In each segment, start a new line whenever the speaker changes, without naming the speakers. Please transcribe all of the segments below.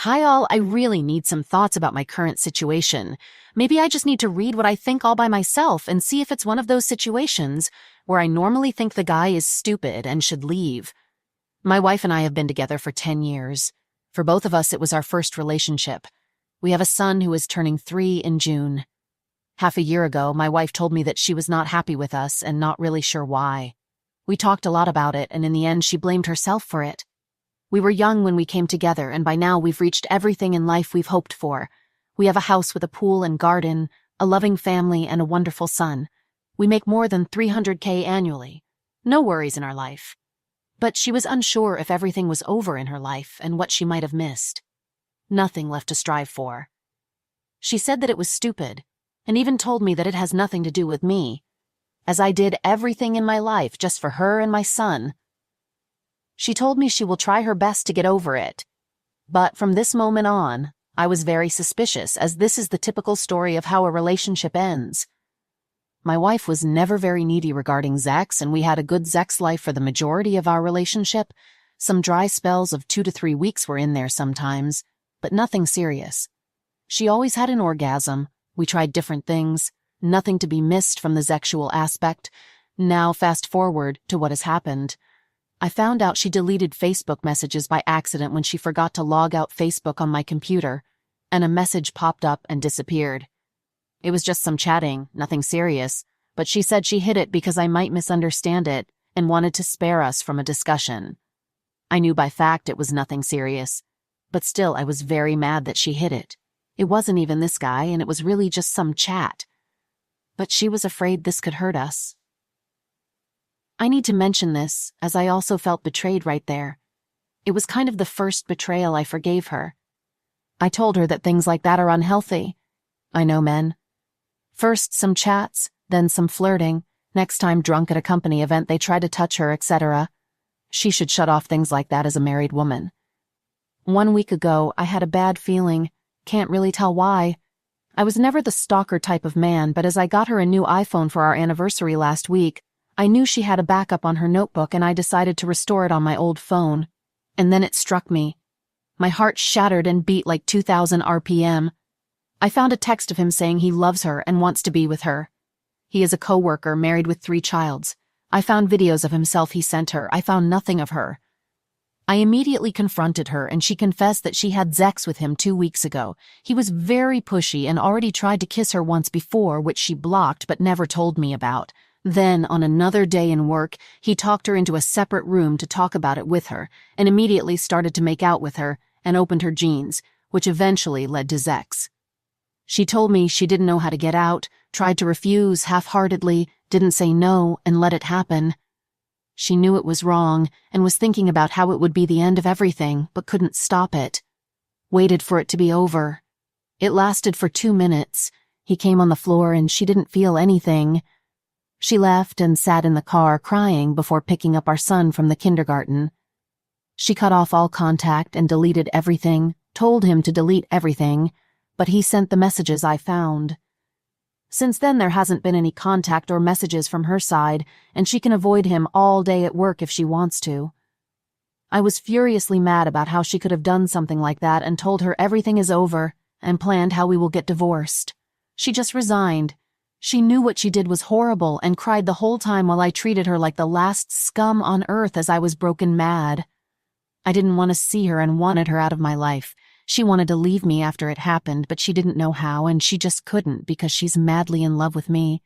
Hi all, I really need some thoughts about my current situation. Maybe I just need to read what I think all by myself and see if it's one of those situations where I normally think the guy is stupid and should leave. My wife and I have been together for 10 years. For both of us, it was our first relationship. We have a son who is turning 3 in June. Half a year ago, my wife told me that she was not happy with us and not really sure why. We talked a lot about it, and in the end, she blamed herself for it. We were young when we came together, and by now we've reached everything in life we've hoped for. We have a house with a pool and garden, a loving family, and a wonderful son. We make more than $300K annually. No worries in our life. But she was unsure if everything was over in her life and what she might have missed. Nothing left to strive for. She said that it was stupid, and even told me that it has nothing to do with me, as I did everything in my life just for her and my son. She told me she will try her best to get over it. But from this moment on, I was very suspicious, as this is the typical story of how a relationship ends. My wife was never very needy regarding sex, and we had a good sex life for the majority of our relationship. Some dry spells of 2 to 3 weeks were in there sometimes, but nothing serious. She always had an orgasm. We tried different things, nothing to be missed from the sexual aspect. Now fast forward to what has happened. I found out she deleted Facebook messages by accident when she forgot to log out Facebook on my computer, and a message popped up and disappeared. It was just some chatting, nothing serious, but she said she hid it because I might misunderstand it and wanted to spare us from a discussion. I knew by fact it was nothing serious, but still I was very mad that she hid it. It wasn't even this guy, and it was really just some chat. But she was afraid this could hurt us. I need to mention this, as I also felt betrayed right there. It was kind of the first betrayal I forgave her. I told her that things like that are unhealthy. I know men. First some chats, then some flirting, next time drunk at a company event they try to touch her, etc. She should shut off things like that as a married woman. 1 week ago, I had a bad feeling. Can't really tell why. I was never the stalker type of man, but as I got her a new iPhone for our anniversary last week, I knew she had a backup on her notebook, and I decided to restore it on my old phone. And then it struck me. My heart shattered and beat like 2,000 RPM. I found a text of him saying he loves her and wants to be with her. He is a co-worker married with 3 childs. I found videos of himself he sent her. I found nothing of her. I immediately confronted her, and she confessed that she had sex with him 2 weeks ago. He was very pushy and already tried to kiss her once before, which she blocked but never told me about. Then, on another day in work, he talked her into a separate room to talk about it with her, and immediately started to make out with her and opened her jeans, which eventually led to sex. She told me she didn't know how to get out, tried to refuse half-heartedly, didn't say no, and let it happen. She knew it was wrong and was thinking about how it would be the end of everything, but couldn't stop it. Waited for it to be over. It lasted for 2 minutes. He came on the floor and she didn't feel anything. She left and sat in the car crying before picking up our son from the kindergarten. She cut off all contact and deleted everything, told him to delete everything, but he sent the messages I found. Since then, there hasn't been any contact or messages from her side, and she can avoid him all day at work if she wants to. I was furiously mad about how she could have done something like that, and told her everything is over and planned how we will get divorced. She just resigned. She knew what she did was horrible and cried the whole time while I treated her like the last scum on earth as I was broken mad. I didn't want to see her and wanted her out of my life. She wanted to leave me after it happened, but she didn't know how, and she just couldn't because she's madly in love with me.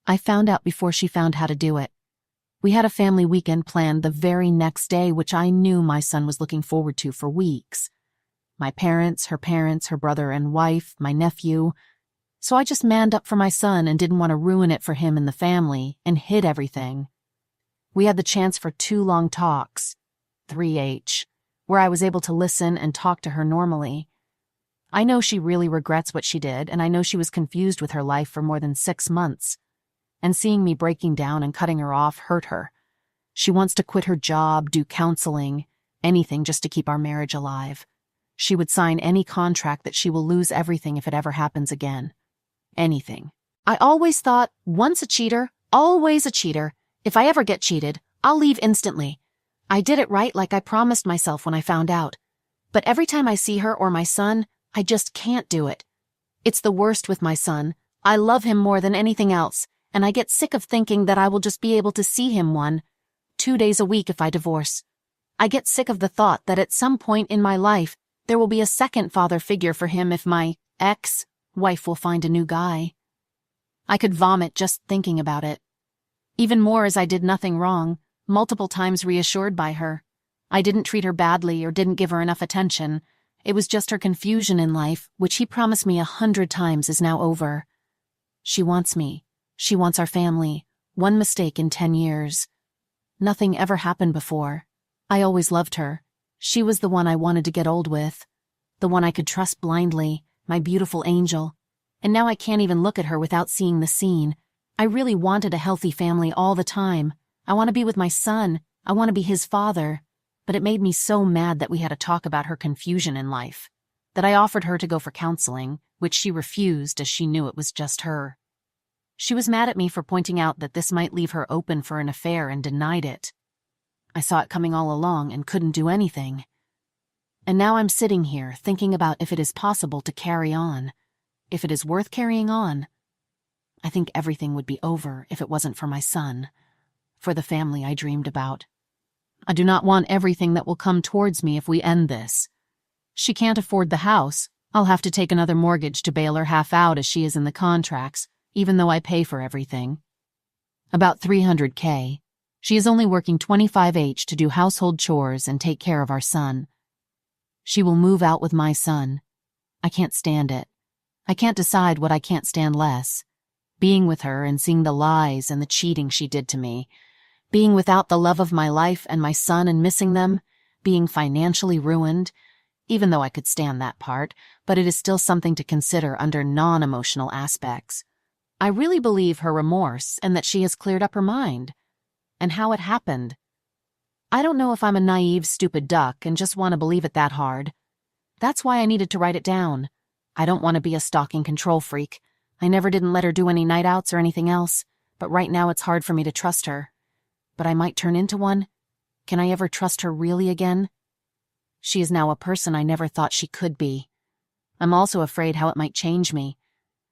I found out before she found how to do it. We had a family weekend planned the very next day, which I knew my son was looking forward to for weeks. My parents, her brother and wife, my nephew. So I just manned up for my son and didn't want to ruin it for him and the family, and hid everything. We had the chance for 2 long talks, 3H, where I was able to listen and talk to her normally. I know she really regrets what she did, and I know she was confused with her life for more than 6 months. And seeing me breaking down and cutting her off hurt her. She wants to quit her job, do counseling, anything just to keep our marriage alive. She would sign any contract that she will lose everything if it ever happens again. Anything. I always thought, once a cheater, always a cheater. If I ever get cheated, I'll leave instantly. I did it right like I promised myself when I found out. But every time I see her or my son, I just can't do it. It's the worst with my son. I love him more than anything else, and I get sick of thinking that I will just be able to see him 1-2 days a week if I divorce. I get sick of the thought that at some point in my life, there will be a second father figure for him if my ex-wife will find a new guy. I could vomit just thinking about it. Even more as I did nothing wrong, multiple times reassured by her. I didn't treat her badly or didn't give her enough attention. It was just her confusion in life, which he promised me 100 times is now over. She wants me. She wants our family. One mistake in 10 years. Nothing ever happened before. I always loved her. She was the one I wanted to get old with. The one I could trust blindly, my beautiful angel. And now I can't even look at her without seeing the scene. I really wanted a healthy family all the time. I want to be with my son. I want to be his father. But it made me so mad that we had a talk about her confusion in life, that I offered her to go for counseling, which she refused as she knew it was just her. She was mad at me for pointing out that this might leave her open for an affair and denied it. I saw it coming all along and couldn't do anything. And now I'm sitting here thinking about if it is possible to carry on, if it is worth carrying on. I think everything would be over if it wasn't for my son, for the family I dreamed about. I do not want everything that will come towards me if we end this. She can't afford the house. I'll have to take another mortgage to bail her half out as she is in the contracts, even though I pay for everything. About $300K. She is only working 25H to do household chores and take care of our son. She will move out with my son. I can't stand it. I can't decide what I can't stand less. Being with her and seeing the lies and the cheating she did to me. Being without the love of my life and my son and missing them. Being financially ruined. Even though I could stand that part, but it is still something to consider under non-emotional aspects. I really believe her remorse and that she has cleared up her mind. And how it happened. I don't know if I'm a naive, stupid duck and just want to believe it that hard. That's why I needed to write it down. I don't want to be a stalking control freak. I never didn't let her do any night outs or anything else, but right now it's hard for me to trust her. But I might turn into one. Can I ever trust her really again? She is now a person I never thought she could be. I'm also afraid how it might change me.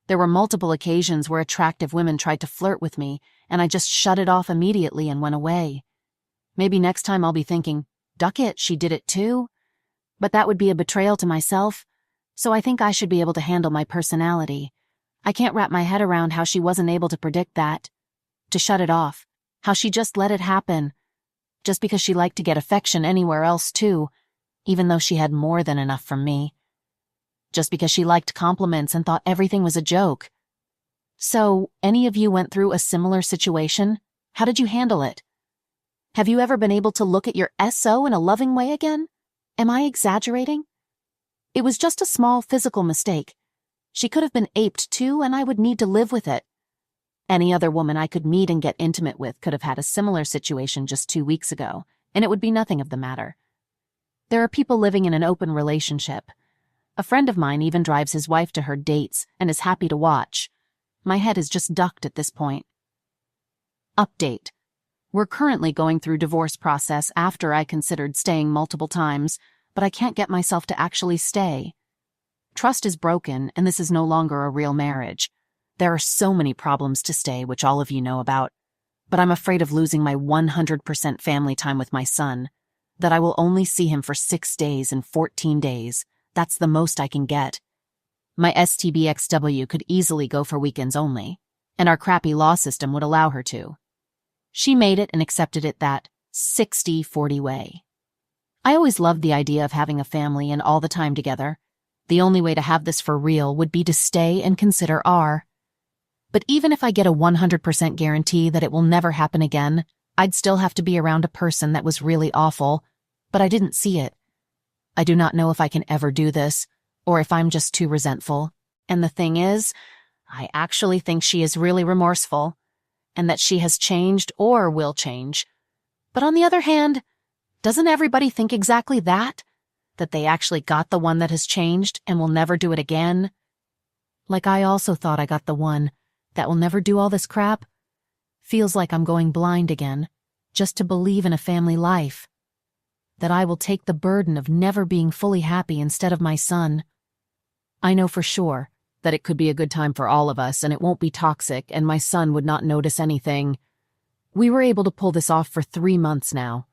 There were multiple occasions where attractive women tried to flirt with me, and I just shut it off immediately and went away. Maybe next time I'll be thinking, duck it, she did it too? But that would be a betrayal to myself, so I think I should be able to handle my personality. I can't wrap my head around how she wasn't able to predict that. To shut it off. How she just let it happen. Just because she liked to get affection anywhere else too, even though she had more than enough from me. Just because she liked compliments and thought everything was a joke. So, any of you went through a similar situation? How did you handle it? Have you ever been able to look at your SO in a loving way again? Am I exaggerating? It was just a small physical mistake. She could have been aped too, and I would need to live with it. Any other woman I could meet and get intimate with could have had a similar situation just 2 weeks ago, and it would be nothing of the matter. There are people living in an open relationship. A friend of mine even drives his wife to her dates and is happy to watch. My head is just ducked at this point. Update. We're currently going through divorce process after I considered staying multiple times, but I can't get myself to actually stay. Trust is broken, and this is no longer a real marriage. There are so many problems to stay, which all of you know about. But I'm afraid of losing my 100% family time with my son, that I will only see him for 6 days and 14 days. That's the most I can get. My STBXW could easily go for weekends only, and our crappy law system would allow her to. She made it and accepted it that 60-40 way. I always loved the idea of having a family and all the time together. The only way to have this for real would be to stay and consider R. But even if I get a 100% guarantee that it will never happen again, I'd still have to be around a person that was really awful, but I didn't see it. I do not know if I can ever do this, or if I'm just too resentful. And the thing is, I actually think she is really remorseful, and that she has changed or will change. But on the other hand, doesn't everybody think exactly that? That they actually got the one that has changed and will never do it again? Like I also thought I got the one that will never do all this crap. Feels like I'm going blind again, just to believe in a family life. that I will take the burden of never being fully happy instead of my son. I know for sure that it could be a good time for all of us and it won't be toxic and my son would not notice anything. We were able to pull this off for 3 months now.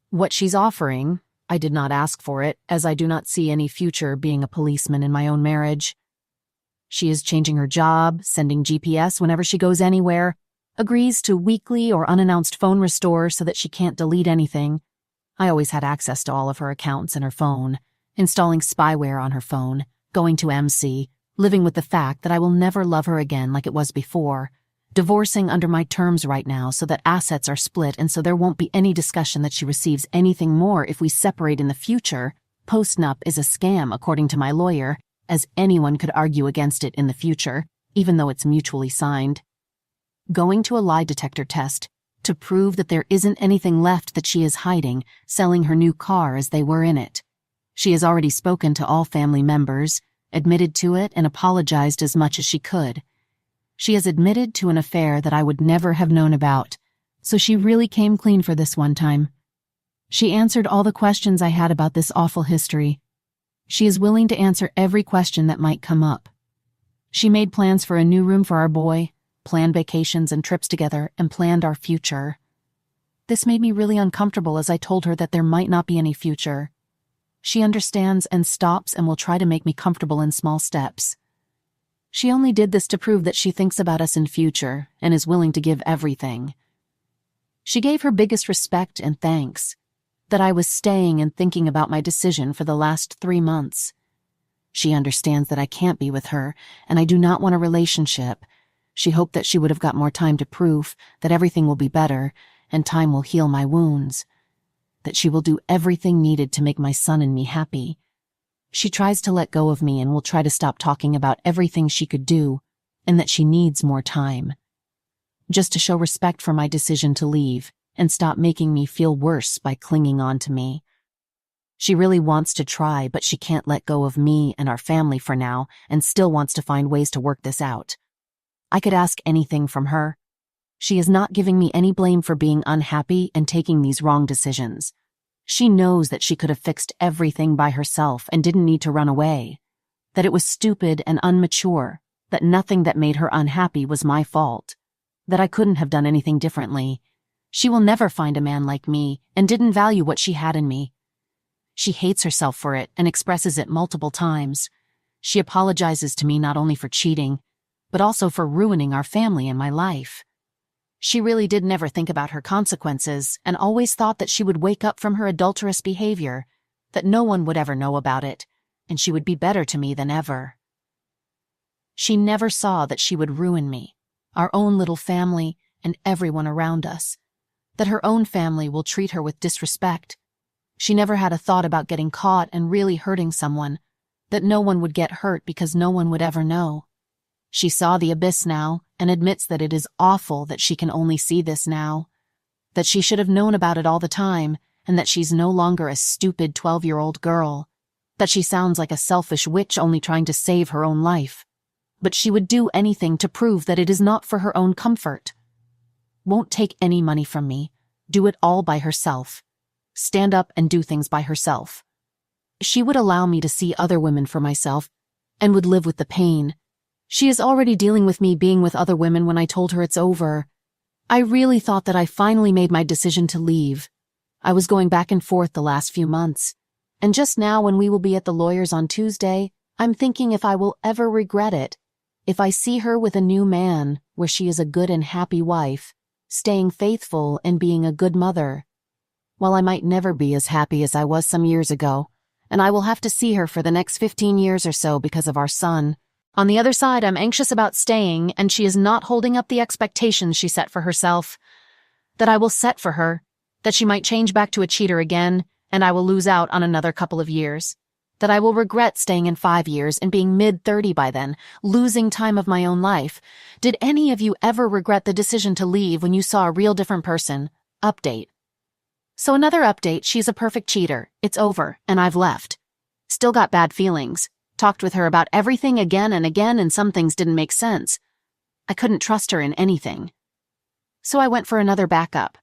What she's offering, I did not ask for it, as I do not see any future being a policeman in my own marriage. She is changing her job, sending GPS whenever she goes anywhere, agrees to weekly or unannounced phone restore so that she can't delete anything. I always had access to all of her accounts and her phone, installing spyware on her phone, going to MC, living with the fact that I will never love her again like it was before, divorcing under my terms right now so that assets are split and so there won't be any discussion that she receives anything more if we separate in the future. Postnup is a scam according to my lawyer, as anyone could argue against it in the future, even though it's mutually signed. Going to a lie detector test to prove that there isn't anything left that she is hiding, selling her new car as they were in it. She has already spoken to all family members, admitted to it, and apologized as much as she could. She has admitted to an affair that I would never have known about, so she really came clean for this one time. She answered all the questions I had about this awful history. She is willing to answer every question that might come up. She made plans for a new room for our boy, planned vacations and trips together, and planned our future. This made me really uncomfortable as I told her that there might not be any future. She understands and stops and will try to make me comfortable in small steps. She only did this to prove that she thinks about us in future and is willing to give everything. She gave her biggest respect and thanks, that I was staying and thinking about my decision for the last 3 months. She understands that I can't be with her, and I do not want a relationship. She hoped that she would have got more time to prove that everything will be better, and time will heal my wounds. That she will do everything needed to make my son and me happy. She tries to let go of me and will try to stop talking about everything she could do, and that she needs more time. Just to show respect for my decision to leave, and stop making me feel worse by clinging on to me. She really wants to try, but she can't let go of me and our family for now, and still wants to find ways to work this out. I could ask anything from her. She is not giving me any blame for being unhappy and taking these wrong decisions. She knows that she could have fixed everything by herself and didn't need to run away. That it was stupid and immature. That nothing that made her unhappy was my fault. That I couldn't have done anything differently. She will never find a man like me and didn't value what she had in me. She hates herself for it and expresses it multiple times. She apologizes to me not only for cheating, but also for ruining our family and my life. She really did never think about her consequences and always thought that she would wake up from her adulterous behavior, that no one would ever know about it, and she would be better to me than ever. She never saw that she would ruin me, our own little family, and everyone around us. That her own family will treat her with disrespect. She never had a thought about getting caught and really hurting someone, that no one would get hurt because no one would ever know. She saw the abyss now and admits that it is awful that she can only see this now, that she should have known about it all the time, and that she's no longer a stupid 12-year-old girl, that she sounds like a selfish witch only trying to save her own life. But she would do anything to prove that it is not for her own comfort. Won't take any money from me, do it all by herself, stand up and do things by herself. She would allow me to see other women for myself and would live with the pain. She is already dealing with me being with other women when I told her it's over. I really thought that I finally made my decision to leave. I was going back and forth the last few months, and just now when we will be at the lawyer's on Tuesday, I'm thinking if I will ever regret it, if I see her with a new man where she is a good and happy wife, staying faithful and being a good mother. While I might never be as happy as I was some years ago, and I will have to see her for the next 15 years or so because of our son. On the other side, I'm anxious about staying, and she is not holding up the expectations she set for herself. That I will set for her, that she might change back to a cheater again, and I will lose out on another couple of years. That I will regret staying in 5 years and being mid-30 by then, losing time of my own life. Did any of you ever regret the decision to leave when you saw a real different person? Update. So another update, she's a perfect cheater. It's over, and I've left. Still got bad feelings. Talked with her about everything again and some things didn't make sense. I couldn't trust her in anything. So I went for another backup.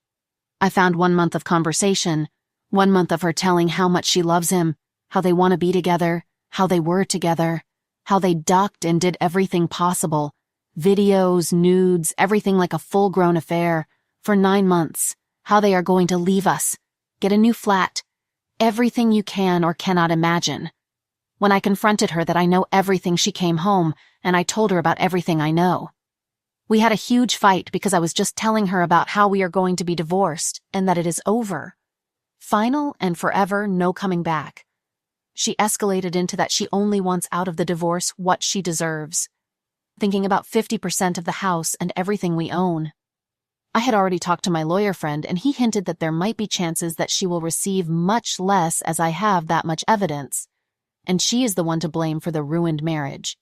I found 1 month of conversation, 1 month of her telling how much she loves him, how they want to be together, how they were together, how they ducked and did everything possible. Videos, nudes, everything like a full-grown affair. For 9 months. How they are going to leave us. Get a new flat. Everything you can or cannot imagine. When I confronted her that I know everything, she came home, and I told her about everything I know. We had a huge fight because I was just telling her about how we are going to be divorced and that it is over. Final and forever, no coming back. She escalated into that she only wants out of the divorce what she deserves. Thinking about 50% of the house and everything we own. I had already talked to my lawyer friend, and he hinted that there might be chances that she will receive much less as I have that much evidence, and she is the one to blame for the ruined marriage.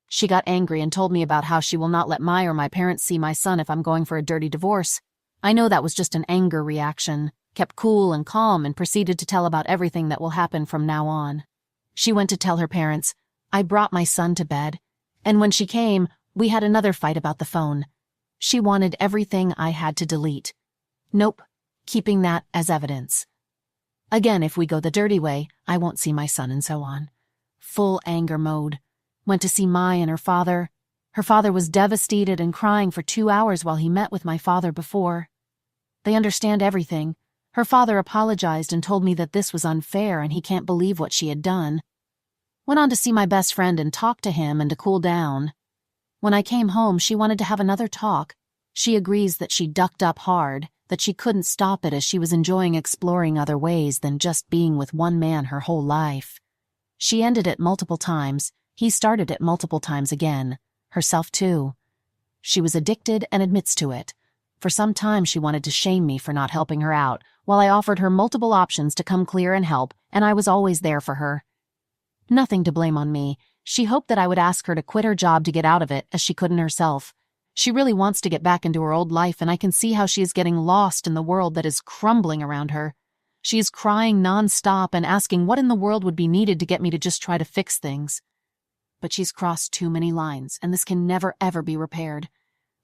She got angry and told me about how she will not let my or my parents see my son if I'm going for a dirty divorce. I know that was just an anger reaction, kept cool and calm, and proceeded to tell about everything that will happen from now on. She went to tell her parents, I brought my son to bed, and when she came, we had another fight about the phone. She wanted everything I had to delete. Nope, keeping that as evidence. Again, if we go the dirty way, I won't see my son and so on. Full anger mode. Went to see Mai and her father. Her father was devastated and crying for 2 hours while he met with my father before. They understand everything. Her father apologized and told me that this was unfair and he can't believe what she had done. Went on to see my best friend and talk to him and to cool down. When I came home, she wanted to have another talk. She agrees that she ducked up hard, that she couldn't stop it as she was enjoying exploring other ways than just being with one man her whole life. She ended it multiple times. He started it multiple times again. Herself too. She was addicted and admits to it. For some time she wanted to shame me for not helping her out, while I offered her multiple options to come clear and help, and I was always there for her. Nothing to blame on me. She hoped that I would ask her to quit her job to get out of it, as she couldn't herself. She really wants to get back into her old life, and I can see how she is getting lost in the world that is crumbling around her. She is crying non-stop and asking what in the world would be needed to get me to just try to fix things. But she's crossed too many lines, and this can never ever be repaired.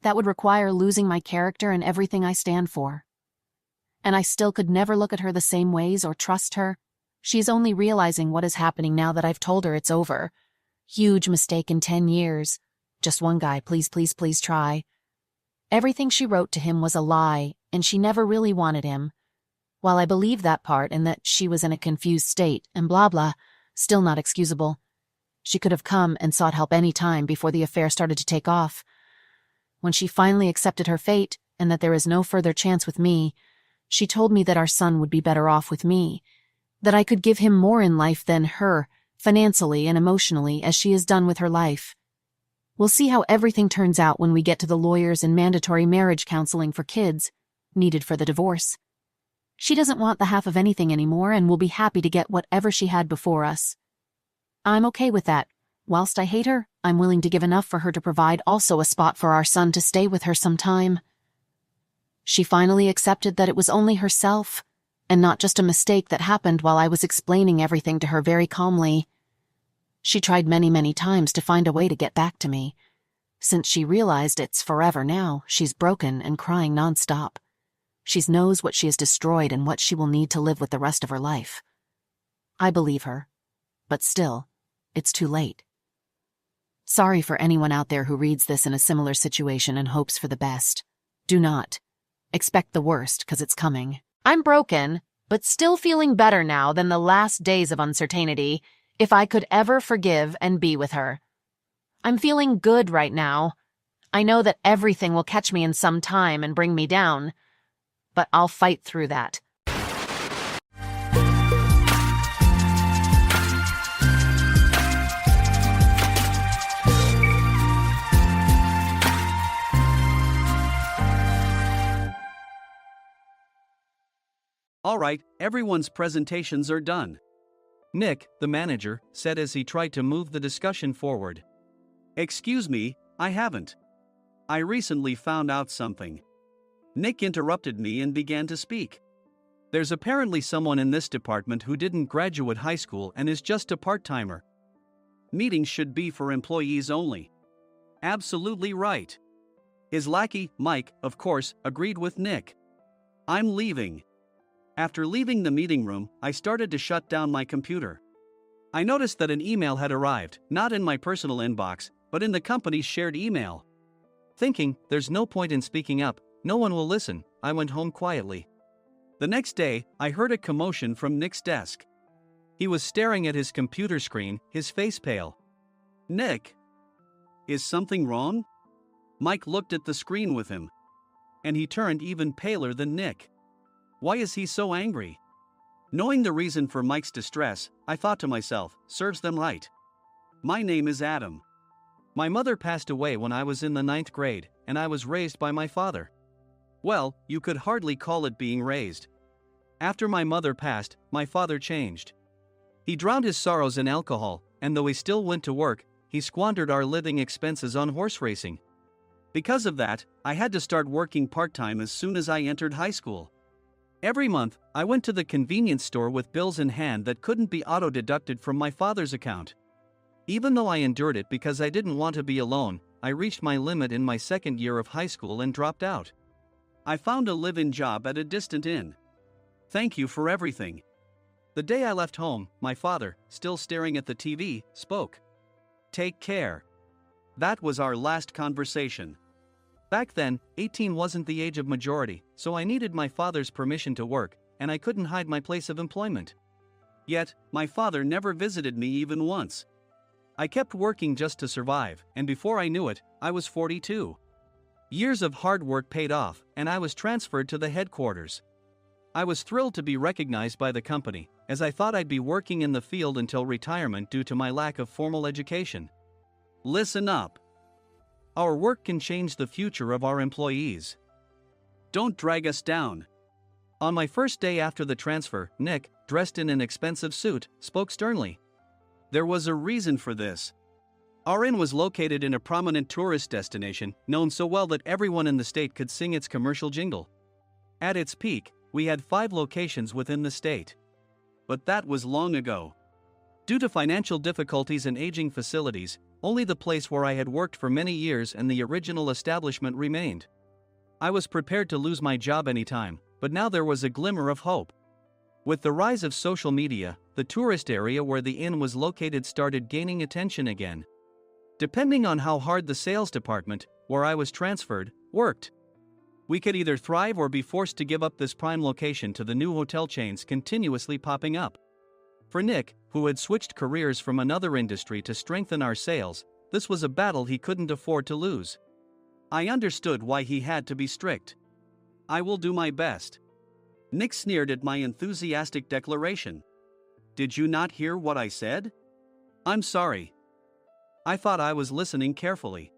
That would require losing my character and everything I stand for. And I still could never look at her the same ways or trust her. She's only realizing what is happening now that I've told her it's over. Huge mistake in 10 years. Just one guy, please, please, please try. Everything she wrote to him was a lie, and she never really wanted him. While I believe that part and that she was in a confused state and blah blah, still not excusable. She could have come and sought help any time before the affair started to take off. When she finally accepted her fate and that there is no further chance with me, she told me that our son would be better off with me, that I could give him more in life than her, financially and emotionally, as she has done with her life. We'll see how everything turns out when we get to the lawyers and mandatory marriage counseling for kids, needed for the divorce. She doesn't want the half of anything anymore and will be happy to get whatever she had before us. I'm okay with that. Whilst I hate her, I'm willing to give enough for her to provide also a spot for our son to stay with her some time. She finally accepted that it was only herself, and not just a mistake that happened while I was explaining everything to her very calmly. She tried many, many times to find a way to get back to me. Since she realized it's forever now, she's broken and crying nonstop. She knows what she has destroyed and what she will need to live with the rest of her life. I believe her, but still, it's too late. Sorry for anyone out there who reads this in a similar situation and hopes for the best. Do not. Expect the worst, 'cause it's coming. I'm broken, but still feeling better now than the last days of uncertainty, if I could ever forgive and be with her. I'm feeling good right now. I know that everything will catch me in some time and bring me down, but I'll fight through that.
All right, everyone's presentations are done. Nick, the manager, said as he tried to move the discussion forward. Excuse me, I haven't. I recently found out something. Nick interrupted me and began to speak. There's apparently someone in this department who didn't graduate high school and is just a part-timer. Meetings should be for employees only. Absolutely right. His lackey, Mike, of course, agreed with Nick. I'm leaving. After leaving the meeting room, I started to shut down my computer. I noticed that an email had arrived, not in my personal inbox, but in the company's shared email. Thinking, there's no point in speaking up, no one will listen, I went home quietly. The next day, I heard a commotion from Nick's desk. He was staring at his computer screen, his face pale. "Nick, is something wrong?" Mike looked at the screen with him. And he turned even paler than Nick. Why is he so angry? Knowing the reason for Mike's distress, I thought to myself, serves them right. My name is Adam. My mother passed away when I was in the 9th grade, and I was raised by my father. Well, you could hardly call it being raised. After my mother passed, my father changed. He drowned his sorrows in alcohol, and though he still went to work, he squandered our living expenses on horse racing. Because of that, I had to start working part-time as soon as I entered high school. Every month, I went to the convenience store with bills in hand that couldn't be auto-deducted from my father's account. Even though I endured it because I didn't want to be alone, I reached my limit in my second year of high school and dropped out. I found a live-in job at a distant inn. Thank you for everything. The day I left home, my father, still staring at the TV, spoke. Take care. That was our last conversation. Back then, 18 wasn't the age of majority, so I needed my father's permission to work, and I couldn't hide my place of employment. Yet, my father never visited me even once. I kept working just to survive, and before I knew it, I was 42. Years of hard work paid off, and I was transferred to the headquarters. I was thrilled to be recognized by the company, as I thought I'd be working in the field until retirement due to my lack of formal education. Listen up. Our work can change the future of our employees. Don't drag us down. On my first day after the transfer, Nick, dressed in an expensive suit, spoke sternly. There was a reason for this. Our inn was located in a prominent tourist destination, known so well that everyone in the state could sing its commercial jingle. At its peak, we had 5 locations within the state. But that was long ago. Due to financial difficulties and aging facilities, only the place where I had worked for many years and the original establishment remained. I was prepared to lose my job anytime, but now there was a glimmer of hope. With the rise of social media, the tourist area where the inn was located started gaining attention again. Depending on how hard the sales department, where I was transferred, worked, we could either thrive or be forced to give up this prime location to the new hotel chains continuously popping up. For Nick, who had switched careers from another industry to strengthen our sales, this was a battle he couldn't afford to lose. I understood why he had to be strict. I will do my best. Nick sneered at my enthusiastic declaration. Did you not hear what I said? I'm sorry. I thought I was listening carefully.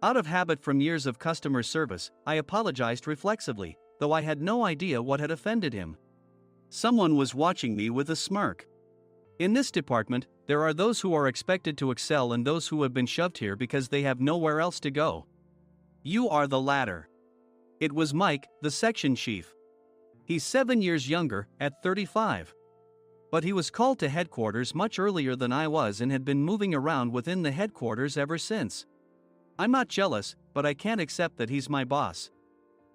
Out of habit from years of customer service, I apologized reflexively, though I had no idea what had offended him. Someone was watching me with a smirk. In this department, there are those who are expected to excel and those who have been shoved here because they have nowhere else to go. You are the latter. It was Mike, the section chief. He's 7 years younger, at 35. But he was called to headquarters much earlier than I was and had been moving around within the headquarters ever since. I'm not jealous, but I can't accept that he's my boss.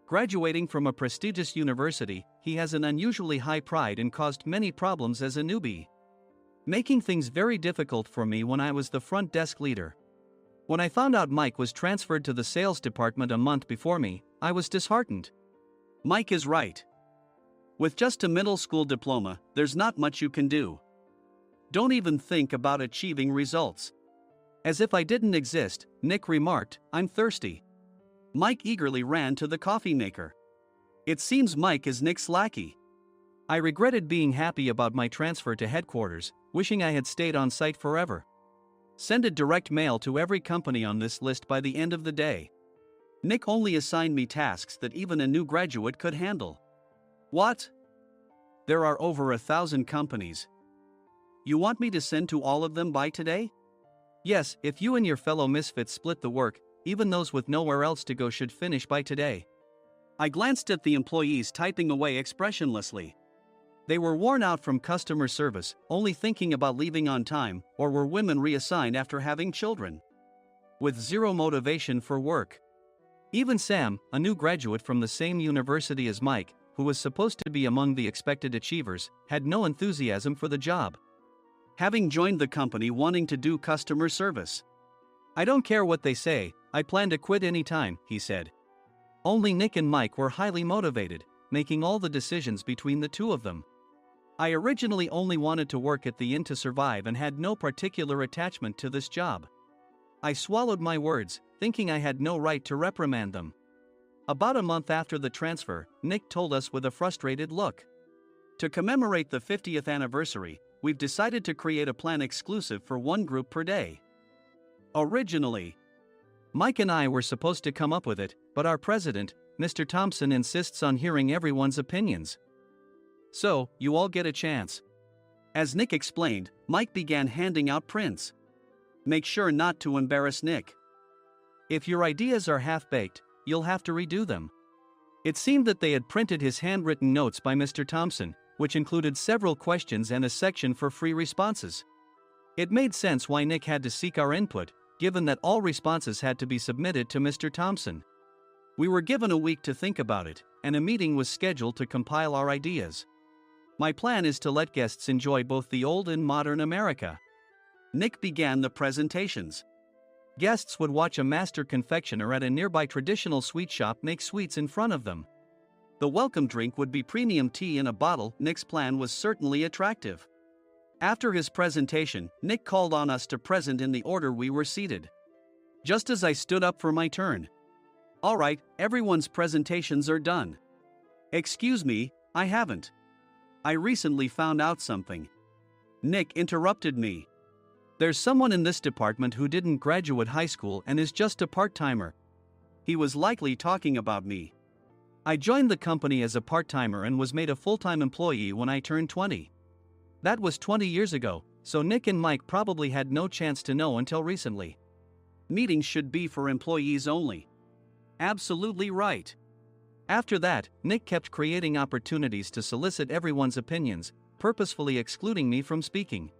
Graduating from a prestigious university, he has an unusually high pride and caused many problems as a newbie, making things very difficult for me when I was the front desk leader. When I found out Mike was transferred to the sales department a month before me, I was disheartened. Mike is right. With just a middle school diploma, there's not much you can do. Don't even think about achieving results. As if I didn't exist, Nick remarked, I'm thirsty. Mike eagerly ran to the coffee maker. It seems Mike is Nick's lackey. I regretted being happy about my transfer to headquarters, wishing I had stayed on site forever. Send a direct mail to every company on this list by the end of the day. Nick only assigned me tasks that even a new graduate could handle. What? There are over 1,000 companies. You want me to send to all of them by today? Yes, if you and your fellow misfits split the work, even those with nowhere else to go should finish by today. I glanced at the employees typing away expressionlessly. They were worn out from customer service, only thinking about leaving on time, or were women reassigned after having children, with zero motivation for work. Even Sam, a new graduate from the same university as Mike, who was supposed to be among the expected achievers, had no enthusiasm for the job. Having joined the company wanting to do customer service. "I don't care what they say, I plan to quit anytime," he said. Only Nick and Mike were highly motivated, making all the decisions between the two of them. I originally only wanted to work at the inn to survive and had no particular attachment to this job. I swallowed my words, thinking I had no right to reprimand them. About a month after the transfer, Nick told us with a frustrated look. "To commemorate the 50th anniversary, we've decided to create a plan exclusive for one group per day." Originally, Mike and I were supposed to come up with it, but our president, Mr. Thompson, insists on hearing everyone's opinions. "So, you all get a chance." As Nick explained, Mike began handing out prints. "Make sure not to embarrass Nick. If your ideas are half-baked, you'll have to redo them." It seemed that they had printed his handwritten notes by Mr. Thompson, which included several questions and a section for free responses. It made sense why Nick had to seek our input, given that all responses had to be submitted to Mr. Thompson. We were given a week to think about it, and a meeting was scheduled to compile our ideas. My plan is to let guests enjoy both the old and modern America. Nick began the presentations. Guests would watch a master confectioner at a nearby traditional sweet shop make sweets in front of them. The welcome drink would be premium tea in a bottle. Nick's plan was certainly attractive. After his presentation, Nick called on us to present in the order we were seated. Just as I stood up for my turn. "All right, everyone's presentations are done." "Excuse me, I haven't. I recently found out something." Nick interrupted me. "There's someone in this department who didn't graduate high school and is just a part-timer." He was likely talking about me. I joined the company as a part-timer and was made a full-time employee when I turned 20. That was 20 years ago, so Nick and Mike probably had no chance to know until recently. "Meetings should be for employees only." Absolutely right. After that, Nick kept creating opportunities to solicit everyone's opinions, purposefully excluding me from speaking.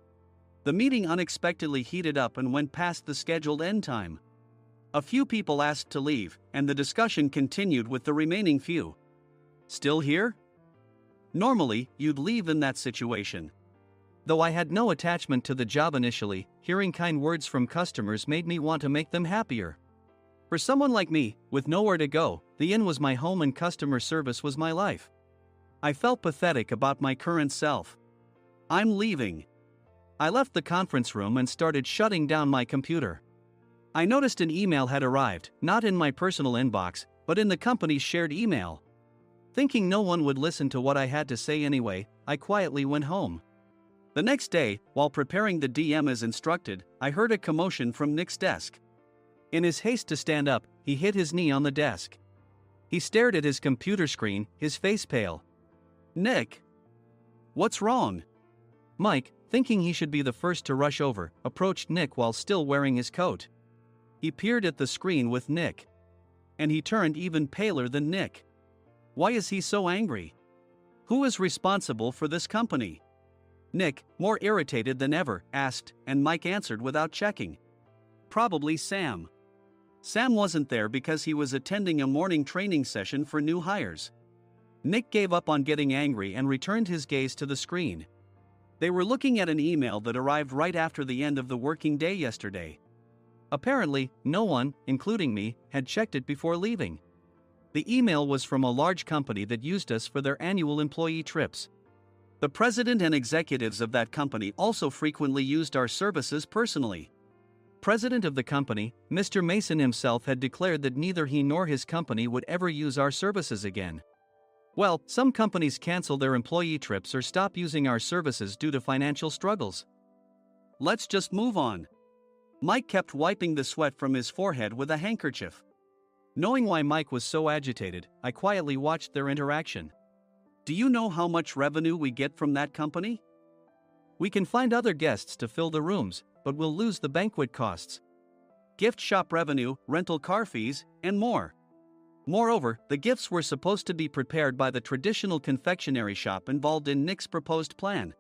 The meeting unexpectedly heated up and went past the scheduled end time. A few people asked to leave, and the discussion continued with the remaining few. "Still here?" Normally, you'd leave in that situation. Though I had no attachment to the job initially, hearing kind words from customers made me want to make them happier. For someone like me, with nowhere to go, the inn was my home and customer service was my life. I felt pathetic about my current self. "I'm leaving." I left the conference room and started shutting down my computer. I noticed an email had arrived, not in my personal inbox, but in the company's shared email. Thinking no one would listen to what I had to say anyway, I quietly went home. The next day, while preparing the DM as instructed, I heard a commotion from Nick's desk. In his haste to stand up, he hit his knee on the desk. He stared at his computer screen, his face pale. "Nick, what's wrong?" Mike, thinking he should be the first to rush over, approached Nick while still wearing his coat. He peered at the screen with Nick. And he turned even paler than Nick. Why is he so angry? Who is responsible for this company? Nick, more irritated than ever, asked, and Mike answered without checking. Probably Sam. Sam wasn't there because he was attending a morning training session for new hires. Nick gave up on getting angry and returned his gaze to the screen. They were looking at an email that arrived right after the end of the working day yesterday. Apparently, no one, including me, had checked it before leaving. The email was from a large company that used us for their annual employee trips. The president and executives of that company also frequently used our services personally. President of the company, Mr. Mason himself, had declared that neither he nor his company would ever use our services again. Well, some companies cancel their employee trips or stop using our services due to financial struggles. Let's just move on. Mike kept wiping the sweat from his forehead with a handkerchief. Knowing why Mike was so agitated, I quietly watched their interaction. Do you know how much revenue we get from that company? We can find other guests to fill the rooms, but we'll lose the banquet costs, gift shop revenue, rental car fees, and more. Moreover, the gifts were supposed to be prepared by the traditional confectionery shop involved in Nick's proposed plan.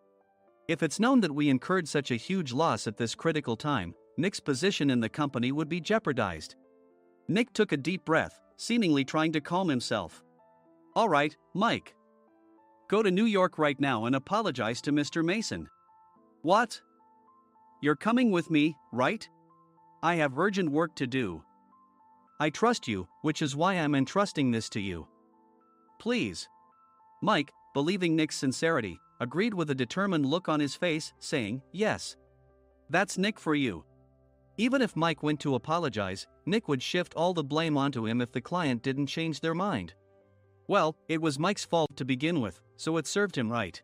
If it's known that we incurred such a huge loss at this critical time, Nick's position in the company would be jeopardized. Nick took a deep breath, seemingly trying to calm himself. All right, Mike. Go to New York right now and apologize to Mr. Mason. What? You're coming with me, right? I have urgent work to do. I trust you, which is why I'm entrusting this to you. Please. Mike, believing Nick's sincerity, agreed with a determined look on his face, saying, yes. That's Nick for you. Even if Mike went to apologize, Nick would shift all the blame onto him if the client didn't change their mind. Well, it was Mike's fault to begin with, so it served him right.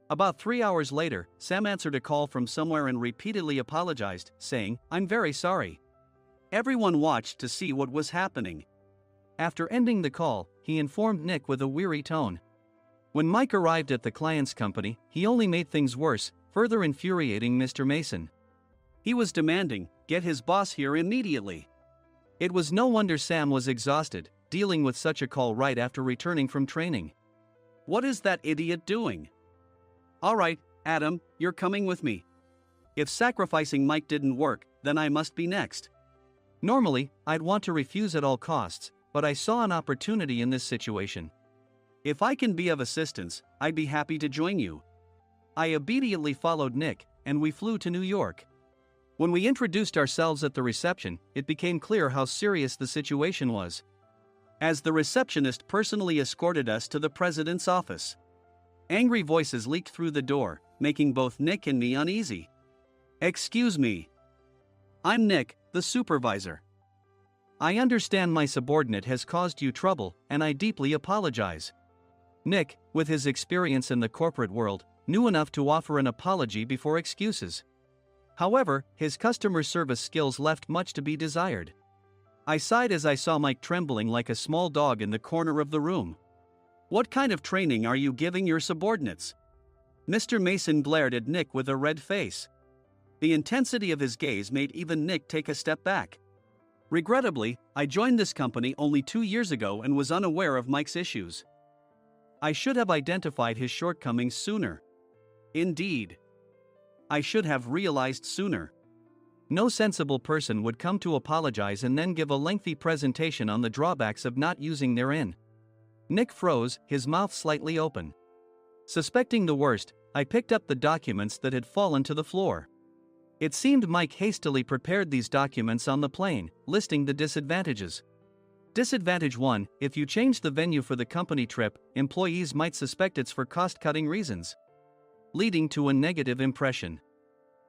About 3 hours later, Sam answered a call from somewhere and repeatedly apologized, saying, I'm very sorry. Everyone watched to see what was happening. After ending the call, he informed Nick with a weary tone. When Mike arrived at the client's company, he only made things worse, further infuriating Mr. Mason. He was demanding, get his boss here immediately. It was no wonder Sam was exhausted, dealing with such a call right after returning from training. What is that idiot doing? All right, Adam, you're coming with me. If sacrificing Mike didn't work, then I must be next. Normally, I'd want to refuse at all costs, but I saw an opportunity in this situation. If I can be of assistance, I'd be happy to join you. I obediently followed Nick, and we flew to New York. When we introduced ourselves at the reception, it became clear how serious the situation was. As the receptionist personally escorted us to the president's office. Angry voices leaked through the door, making both Nick and me uneasy. Excuse me. I'm Nick, the supervisor. I understand my subordinate has caused you trouble, and I deeply apologize. Nick, with his experience in the corporate world, knew enough to offer an apology before excuses. However, his customer service skills left much to be desired. I sighed as I saw Mike trembling like a small dog in the corner of the room. What kind of training are you giving your subordinates? Mr. Mason glared at Nick with a red face. The intensity of his gaze made even Nick take a step back. Regrettably, I joined this company only 2 years ago and was unaware of Mike's issues. I should have identified his shortcomings sooner. Indeed. I should have realized sooner. No sensible person would come to apologize and then give a lengthy presentation on the drawbacks of not using their in. Nick froze, his mouth slightly open. Suspecting the worst, I picked up the documents that had fallen to the floor. It seemed Mike hastily prepared these documents on the plane, listing the disadvantages. Disadvantage 1, if you change the venue for the company trip, employees might suspect it's for cost-cutting reasons, leading to a negative impression.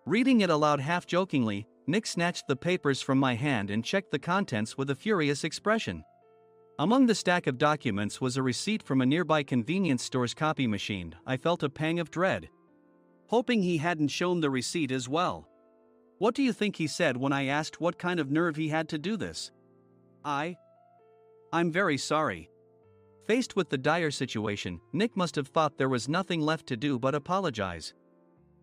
Reading it aloud half-jokingly, Nick snatched the papers from my hand and checked the contents with a furious expression. Among the stack of documents was a receipt from a nearby convenience store's copy machine. I felt a pang of dread, hoping he hadn't shown the receipt as well. What do you think he said when I asked what kind of nerve he had to do this? I'm very sorry. Faced with the dire situation, Nick must have thought there was nothing left to do but apologize.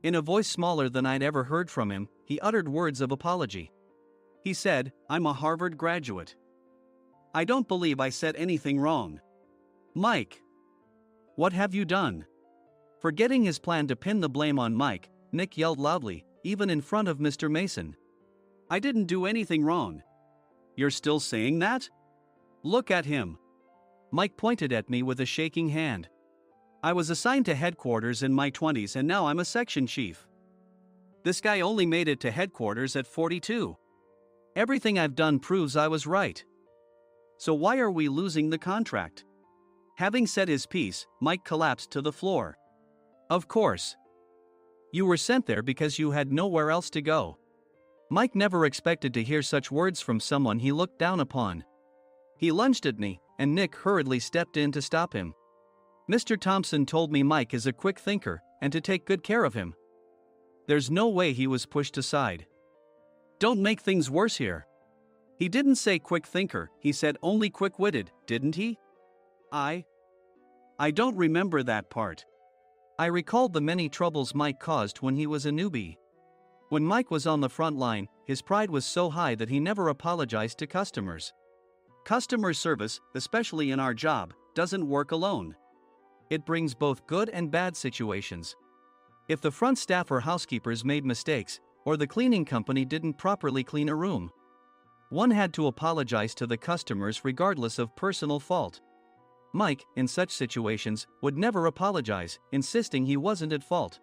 In a voice smaller than I'd ever heard from him, he uttered words of apology. He said, I'm a Harvard graduate. I don't believe I said anything wrong. Mike! What have you done? Forgetting his plan to pin the blame on Mike, Nick yelled loudly, even in front of Mr. Mason. I didn't do anything wrong. You're still saying that? Look at him. Mike pointed at me with a shaking hand. I was assigned to headquarters in my 20s and now I'm a section chief. This guy only made it to headquarters at 42. Everything I've done proves I was right. So why are we losing the contract? Having said his piece, Mike collapsed to the floor. Of course. You were sent there because you had nowhere else to go. Mike never expected to hear such words from someone he looked down upon. He lunged at me, and Nick hurriedly stepped in to stop him. Mr. Thompson told me Mike is a quick thinker, and to take good care of him. There's no way he was pushed aside. Don't make things worse here. He didn't say quick thinker, he said only quick-witted, didn't he? I don't remember that part. I recalled the many troubles Mike caused when he was a newbie. When Mike was on the front line, his pride was so high that he never apologized to customers. Customer service, especially in our job, doesn't work alone. It brings both good and bad situations. If the front staff or housekeepers made mistakes, or the cleaning company didn't properly clean a room, one had to apologize to the customers regardless of personal fault. Mike, in such situations, would never apologize, insisting he wasn't at fault.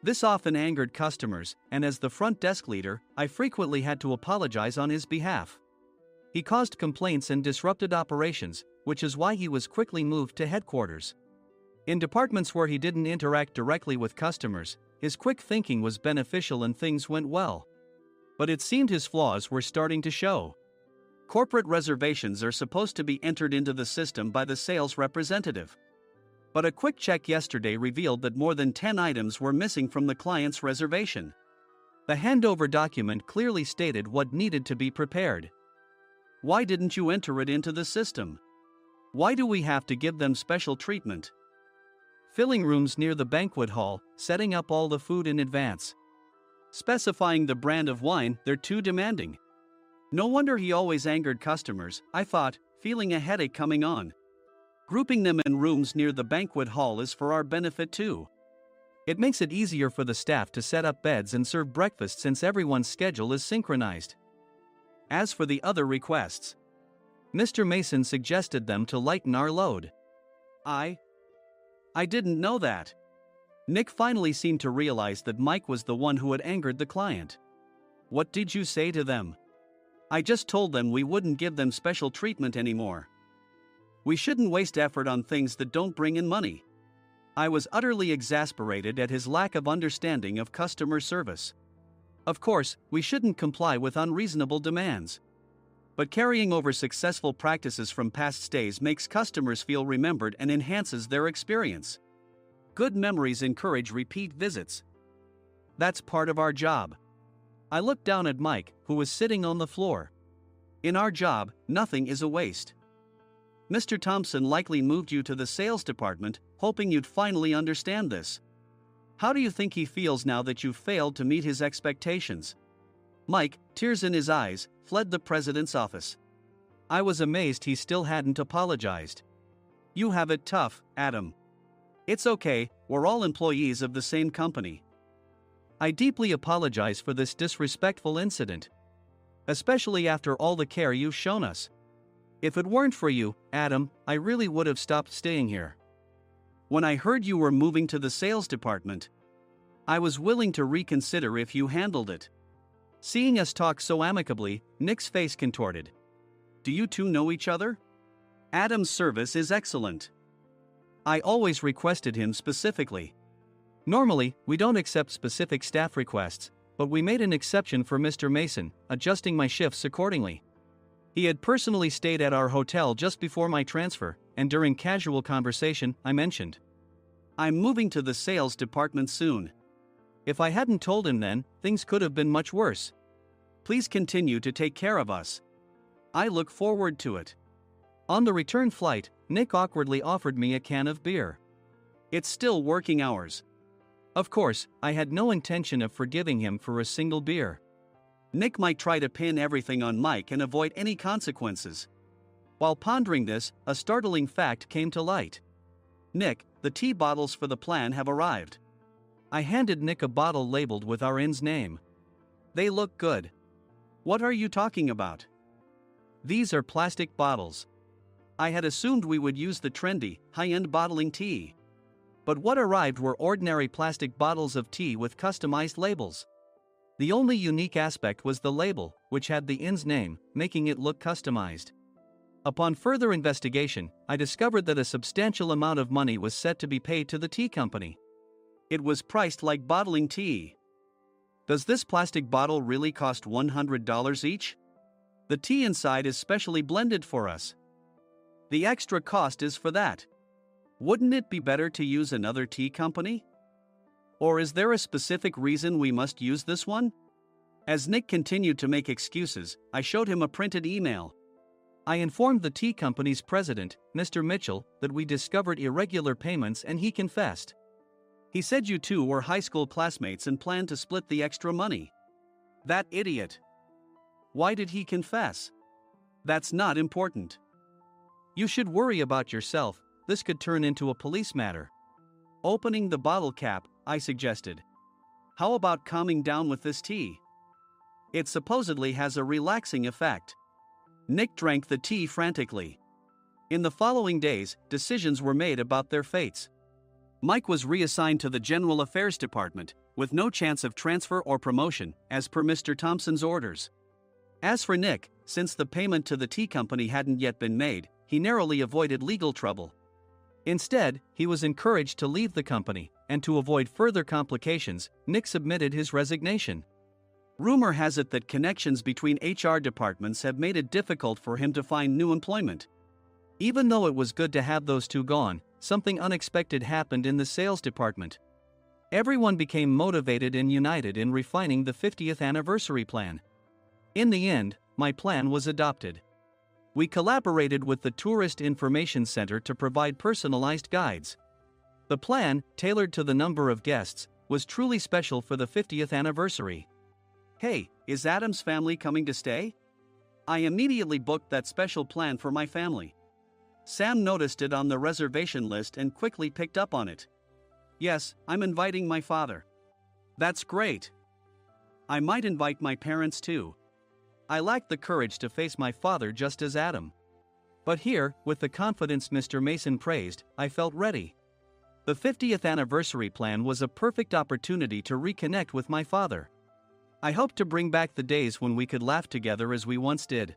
This often angered customers, and as the front desk leader, I frequently had to apologize on his behalf. He caused complaints and disrupted operations, which is why he was quickly moved to headquarters. In departments where he didn't interact directly with customers, his quick thinking was beneficial and things went well. But it seemed his flaws were starting to show. Corporate reservations are supposed to be entered into the system by the sales representative. But a quick check yesterday revealed that more than 10 items were missing from the client's reservation. The handover document clearly stated what needed to be prepared. Why didn't you enter it into the system? Why do we have to give them special treatment? Filling rooms near the banquet hall, setting up all the food in advance. Specifying the brand of wine, they're too demanding. No wonder he always angered customers, I thought, feeling a headache coming on. Grouping them in rooms near the banquet hall is for our benefit too. It makes it easier for the staff to set up beds and serve breakfast since everyone's schedule is synchronized. As for the other requests, Mr. Mason suggested them to lighten our load. I didn't know that. Nick finally seemed to realize that Mike was the one who had angered the client. What did you say to them? I just told them we wouldn't give them special treatment anymore. We shouldn't waste effort on things that don't bring in money. I was utterly exasperated at his lack of understanding of customer service. Of course, we shouldn't comply with unreasonable demands. But carrying over successful practices from past stays makes customers feel remembered and enhances their experience. Good memories encourage repeat visits. That's part of our job. I looked down at Mike, who was sitting on the floor. In our job, nothing is a waste. Mr. Thompson likely moved you to the sales department, hoping you'd finally understand this. How do you think he feels now that you've failed to meet his expectations? Mike, tears in his eyes, fled the president's office. I was amazed he still hadn't apologized. You have it tough, Adam. It's okay, we're all employees of the same company. I deeply apologize for this disrespectful incident. Especially after all the care you've shown us. If it weren't for you, Adam, I really would have stopped staying here. When I heard you were moving to the sales department, I was willing to reconsider if you handled it. Seeing us talk so amicably, Nick's face contorted. Do you two know each other? Adam's service is excellent. I always requested him specifically. Normally, we don't accept specific staff requests, but we made an exception for Mr. Mason, adjusting my shifts accordingly. He had personally stayed at our hotel just before my transfer, and during casual conversation, I mentioned, I'm moving to the sales department soon. If I hadn't told him then, things could have been much worse. Please continue to take care of us. I look forward to it. On the return flight, Nick awkwardly offered me a can of beer. It's still working hours. Of course, I had no intention of forgiving him for a single beer. Nick might try to pin everything on Mike and avoid any consequences. While pondering this, a startling fact came to light. Nick, the tea bottles for the plan have arrived. I handed Nick a bottle labeled with our inn's name. They look good. What are you talking about? These are plastic bottles. I had assumed we would use the trendy, high-end bottling tea. But what arrived were ordinary plastic bottles of tea with customized labels. The only unique aspect was the label, which had the inn's name, making it look customized. Upon further investigation, I discovered that a substantial amount of money was set to be paid to the tea company. It was priced like bottling tea. Does this plastic bottle really cost $100 each? The tea inside is specially blended for us. The extra cost is for that. Wouldn't it be better to use another tea company? Or is there a specific reason we must use this one? As Nick continued to make excuses, I showed him a printed email. I informed the tea company's president, Mr. Mitchell, that we discovered irregular payments and he confessed. He said you two were high school classmates and planned to split the extra money. That idiot. Why did he confess? That's not important. You should worry about yourself, this could turn into a police matter. Opening the bottle cap, I suggested. How about calming down with this tea? It supposedly has a relaxing effect. Nick drank the tea frantically. In the following days, decisions were made about their fates. Mike was reassigned to the General Affairs Department, with no chance of transfer or promotion, as per Mr. Thompson's orders. As for Nick, since the payment to the tea company hadn't yet been made, he narrowly avoided legal trouble. Instead, he was encouraged to leave the company, and to avoid further complications, Nick submitted his resignation. Rumor has it that connections between HR departments have made it difficult for him to find new employment. Even though it was good to have those two gone, something unexpected happened in the sales department. Everyone became motivated and united in refining the 50th anniversary plan. In the end, my plan was adopted. We collaborated with the Tourist Information Center to provide personalized guides. The plan, tailored to the number of guests, was truly special for the 50th anniversary. Hey, is Adam's family coming to stay? I immediately booked that special plan for my family. Sam noticed it on the reservation list and quickly picked up on it. Yes, I'm inviting my father. That's great. I might invite my parents too. I lacked the courage to face my father just as Adam. But here, with the confidence Mr. Mason praised, I felt ready. The 50th anniversary plan was a perfect opportunity to reconnect with my father. I hoped to bring back the days when we could laugh together as we once did.